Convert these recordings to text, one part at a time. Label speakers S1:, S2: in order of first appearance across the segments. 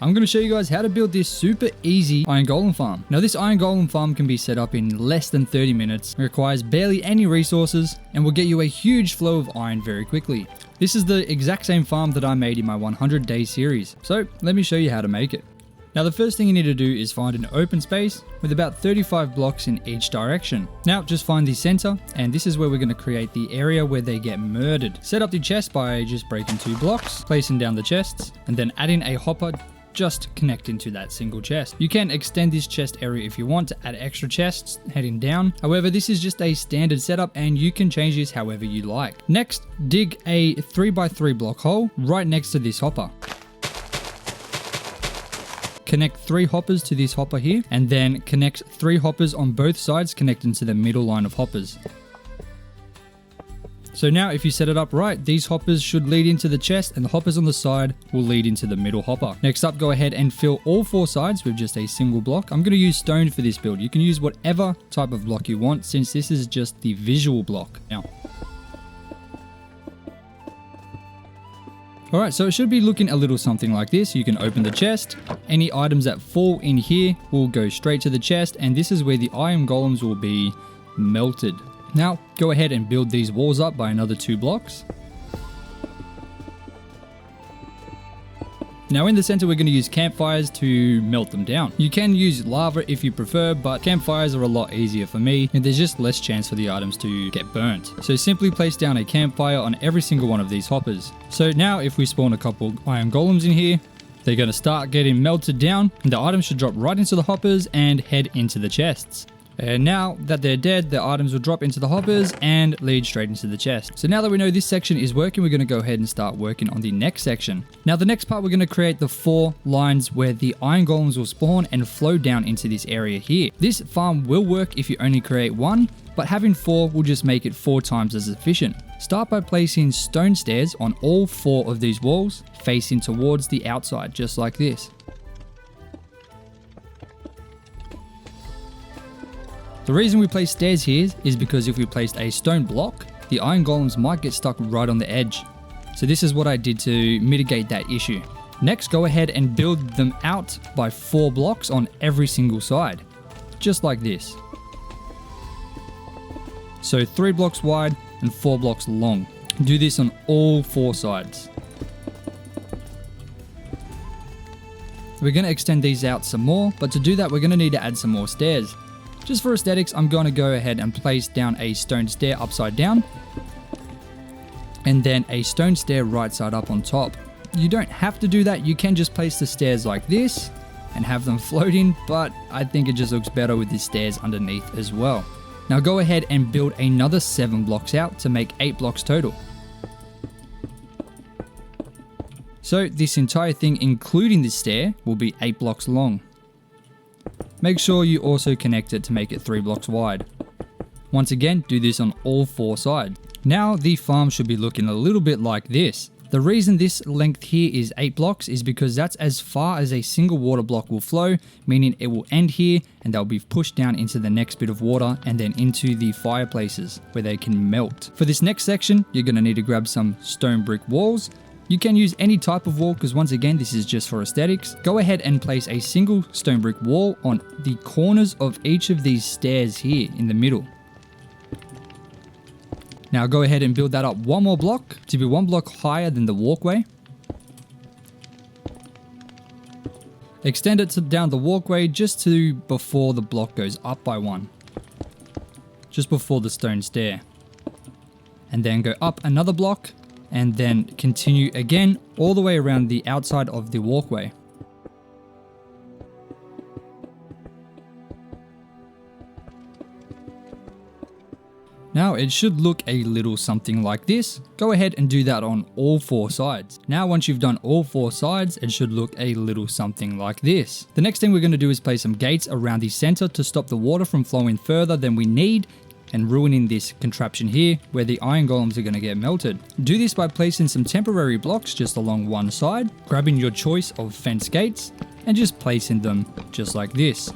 S1: I'm going to show you guys how to build this super easy iron golem farm. Now this iron golem farm can be set up in less than 30 minutes, requires barely any resources, and will get you a huge flow of iron very quickly. This is the exact same farm that I made in my 100 day series, so let me show you how to make it. Now the first thing you need to do is find an open space with about 35 blocks in each direction. Now just find the center, and this is where we're going to create the area where they get murdered. Set up the chest by just breaking 2 blocks, placing down the chests, and then adding a hopper just connecting to that single chest. You can extend this chest area if you want to add extra chests heading down. However, this is just a standard setup and you can change this however you like. Next, dig a 3x3 block hole right next to this hopper. Connect 3 hoppers to this hopper here, and then connect 3 hoppers on both sides connecting to the middle line of hoppers. So now if you set it up right, these hoppers should lead into the chest and the hoppers on the side will lead into the middle hopper. Next up, go ahead and fill all 4 sides with just a single block. I'm going to use stone for this build. You can use whatever type of block you want since this is just the visual block. Now, alright, so it should be looking a little something like this. You can open the chest. Any items that fall in here will go straight to the chest, and this is where the iron golems will be melted. Now, go ahead and build these walls up by another 2 blocks. Now in the center, we're going to use campfires to melt them down. You can use lava if you prefer, but campfires are a lot easier for me, and there's just less chance for the items to get burnt. So simply place down a campfire on every single one of these hoppers. So now if we spawn a couple iron golems in here, they're going to start getting melted down, and the items should drop right into the hoppers and head into the chests. And now that they're dead, the items will drop into the hoppers and lead straight into the chest. So now that we know this section is working, we're going to go ahead and start working on the next section. Now the next part, we're going to create the 4 lines where the iron golems will spawn and flow down into this area here. This farm will work if you only create 1, but having 4 will just make it 4 times as efficient. Start by placing stone stairs on all 4 of these walls, facing towards the outside, just like this. The reason we place stairs here is because if we placed a stone block, the iron golems might get stuck right on the edge. So this is what I did to mitigate that issue. Next, go ahead and build them out by 4 blocks on every single side, just like this. So 3 blocks wide and 4 blocks long. Do this on all 4 sides. We're going to extend these out some more, but to do that, we're going to need to add some more stairs. Just for aesthetics, I'm going to go ahead and place down a stone stair upside down, and then a stone stair right side up on top. You don't have to do that. You can just place the stairs like this and have them floating, but I think it just looks better with the stairs underneath as well. Now go ahead and build another 7 blocks out to make 8 blocks total. So this entire thing, including this stair, will be 8 blocks long. Make sure you also connect it to make it 3 blocks wide. Once again, do this on all 4 sides. Now the farm should be looking a little bit like this. The reason this length here is 8 blocks is because that's as far as a single water block will flow, meaning it will end here and they'll be pushed down into the next bit of water and then into the fireplaces where they can melt. For this next section, you're going to need to grab some stone brick walls. You can use any type of wall because once again, this is just for aesthetics. Go ahead and place a single stone brick wall on the corners of each of these stairs here in the middle. Now go ahead and build that up 1 more block to be 1 block higher than the walkway. Extend it down the walkway just to before the block goes up by 1. Just before the stone stair. And then go up another block, and then continue again all the way around the outside of the walkway. Now it should look a little something like this. Go ahead and do that on all 4 sides. Now once you've done all 4 sides, it should look a little something like this. The next thing we're going to do is place some gates around the center to stop the water from flowing further than we need and ruining this contraption here where the iron golems are going to get melted. Do this by placing some temporary blocks just along one side, grabbing your choice of fence gates and just placing them just like this,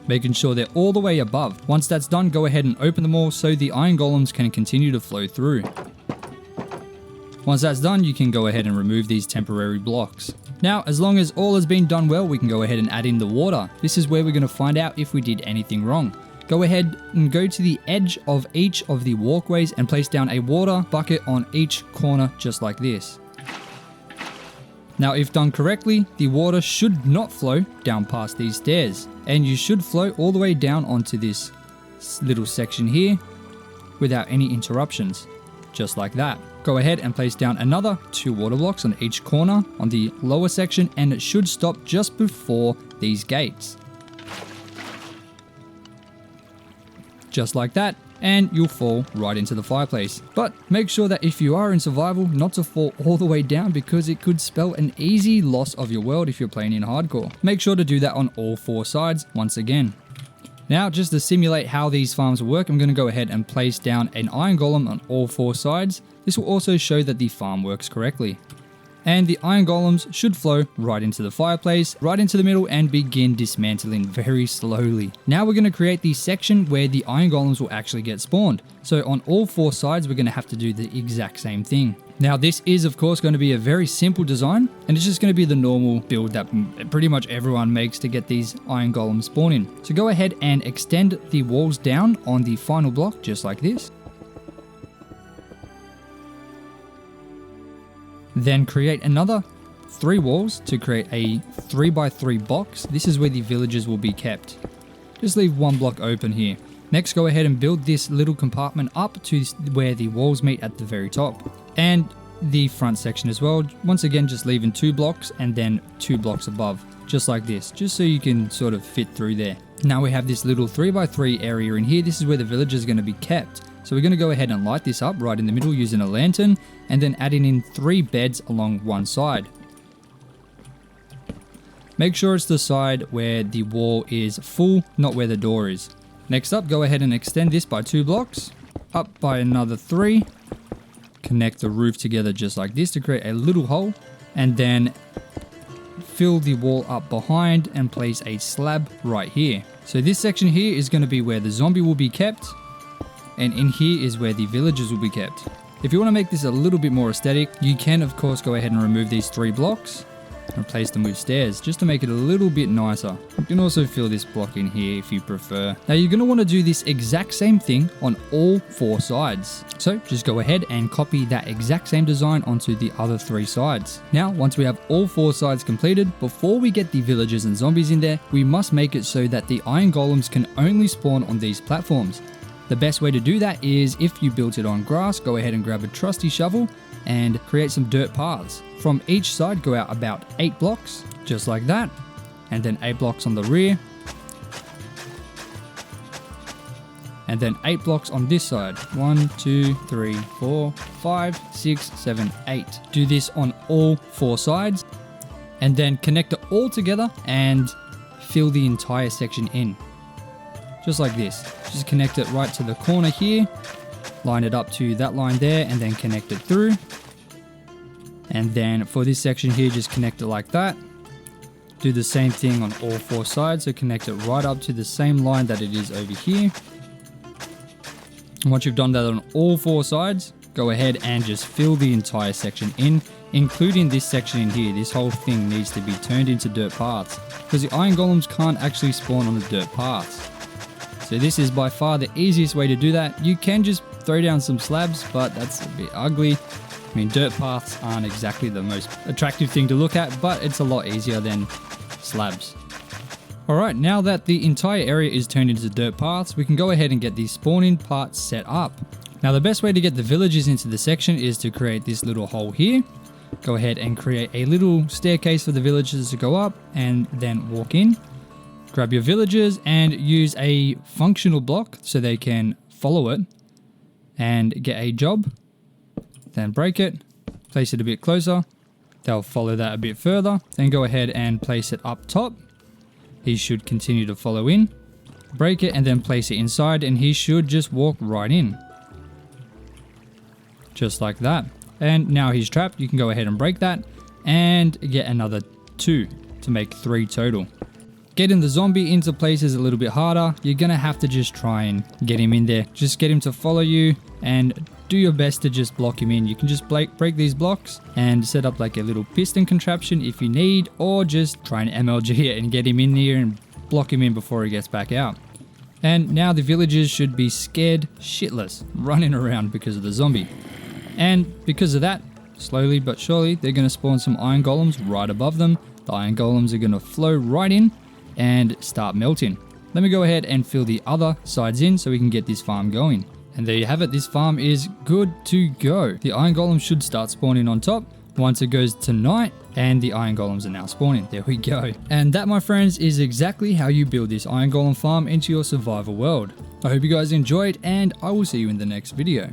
S1: making sure they're all the way above. Once that's done, go ahead and open them all so the iron golems can continue to flow through. Once that's done, you can go ahead and remove these temporary blocks. Now, as long as all has been done well, we can go ahead and add in the water. This is where we're going to find out if we did anything wrong. Go ahead and go to the edge of each of the walkways and place down a water bucket on each corner just like this. Now, if done correctly, the water should not flow down past these stairs, and you should flow all the way down onto this little section here without any interruptions, just like that. Go ahead and place down another 2 water blocks on each corner on the lower section, and it should stop just before these gates. Just like that, and you'll fall right into the fireplace. But make sure that if you are in survival, not to fall all the way down, because it could spell an easy loss of your world if you're playing in hardcore. Make sure to do that on all 4 sides once again. Now, just to simulate how these farms work, I'm going to go ahead and place down an iron golem on all 4 sides. This will also show that the farm works correctly. And the iron golems should flow right into the fireplace, right into the middle, and begin dismantling very slowly. Now we're going to create the section where the iron golems will actually get spawned. So on all 4 sides, we're going to have to do the exact same thing. Now this is of course going to be a very simple design, and it's just going to be the normal build that pretty much everyone makes to get these iron golems spawning. So go ahead and extend the walls down on the final block just like this. Then create another 3 walls to create a 3x3 box. This is where the villagers will be kept. Just leave 1 block open here. Next, go ahead and build this little compartment up to where the walls meet at the very top. And the front section as well. Once again, just leaving 2 blocks and then 2 blocks above, just like this, just so you can sort of fit through there. Now we have this little 3x3 area in here. This is where the villagers are going to be kept. So we're going to go ahead and light this up right in the middle using a lantern, and then adding in 3 beds along one side. Make sure it's the side where the wall is full, not where the door is. Next up, go ahead and extend this by 2 blocks, up by another 3. Connect the roof together just like this to create a little hole, and then fill the wall up behind and place a slab right here. So this section here is going to be where the zombie will be kept, and in here is where the villagers will be kept. If you want to make this a little bit more aesthetic, you can of course go ahead and remove these 3 blocks and replace them with stairs just to make it a little bit nicer. You can also fill this block in here if you prefer. Now you're going to want to do this exact same thing on all 4 sides. So just go ahead and copy that exact same design onto the other 3 sides. Now once we have all 4 sides completed, before we get the villagers and zombies in there, we must make it so that the iron golems can only spawn on these platforms. The best way to do that is, if you built it on grass, go ahead and grab a trusty shovel and create some dirt paths. From each side, go out about 8 blocks, just like that, and then 8 blocks on the rear, and then 8 blocks on this side. 1, 2, 3, 4, 5, 6, 7, 8. Do this on all 4 sides, and then connect it all together and fill the entire section in. Just like this. Just connect it right to the corner here, line it up to that line there, and then connect it through. And then for this section here, just connect it like that. Do the same thing on all 4 sides, so connect it right up to the same line that it is over here. And once you've done that on all 4 sides, go ahead and just fill the entire section in, including this section in here. This whole thing needs to be turned into dirt paths, because the iron golems can't actually spawn on the dirt paths. So this is by far the easiest way to do that. You can just throw down some slabs, but that's a bit ugly. I mean, dirt paths aren't exactly the most attractive thing to look at, but it's a lot easier than slabs. Alright, now that the entire area is turned into dirt paths, we can go ahead and get the spawning parts set up. Now the best way to get the villagers into the section is to create this little hole here. Go ahead and create a little staircase for the villagers to go up and then walk in. Grab your villagers and use a functional block so they can follow it and get a job. Then break it, place it a bit closer. They'll follow that a bit further. Then go ahead and place it up top. He should continue to follow in. Break it and then place it inside, and he should just walk right in. Just like that. And now he's trapped. You can go ahead and break that and get another 2 to make 3 total. Getting the zombie into place is a little bit harder. You're going to have to just try and get him in there. Just get him to follow you and do your best to just block him in. You can just break these blocks and set up like a little piston contraption if you need, or just try and MLG it and get him in here and block him in before he gets back out. And now the villagers should be scared shitless, running around because of the zombie. And because of that, slowly but surely, they're going to spawn some iron golems right above them. The iron golems are going to flow right in and start melting. Let me go ahead and fill the other sides in so we can get this farm going. And there you have it, this farm is good to go. The iron golems should start spawning on top once it goes to night, and the iron golems are now spawning. There we go. And that, my friends, is exactly how you build this iron golem farm into your survival world. I hope you guys enjoyed, and I will see you in the next video.